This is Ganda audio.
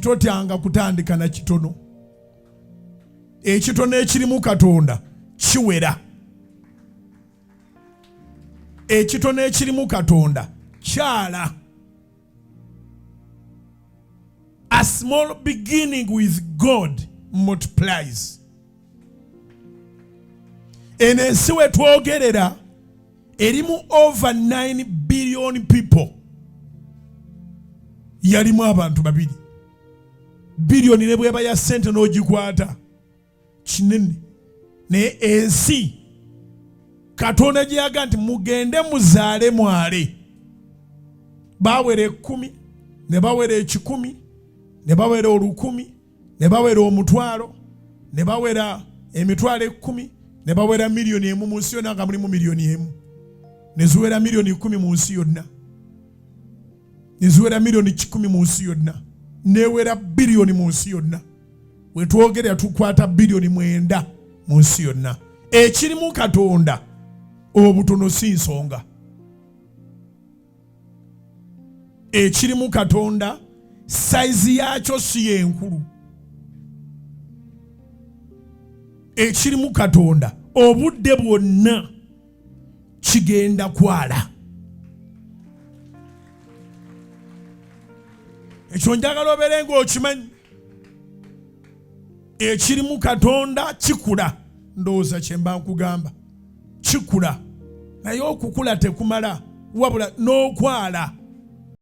Totyanga kutandika na kitono. Ekitono ekirimu Katonda kiwera. Ekitono ekirimu Katonda kyala. A small beginning with God multiplies. Ensi we twogerera erimu over 9 billion people. Yalimu abantu babiri. Billion ne bweba ya sente n'ogikwata kinene. Ne ensi Katonda gyaga nti mugende muzaale mwale. Bawere 10, ne bawere 10, ne bawere 1000, ne bawere omutwalo, ne bawera emitwalo 10, ne bawera million emu mu nsi yonna nga mulimu million emu. Ne ziwera million 10 mu nsi yonna. Ne ziwera million 10 mu nsi yonna. Newera billion mu nsi yonna. We twogera tukwata billion 9 mu nsi yonna. Ekirimu Katonda obutono si nsonga. Ekirimu Katonda size yakyo si enkulu. Ekirimu Katonda obudde bwonna kigenda kwala. Ekyo njagala obeere ng'okimanyi. Ekirimu Katonda kikula. Ndowooza kye mba nkugamba. Kikula. Naye okukula tekumala wabula n'okwala.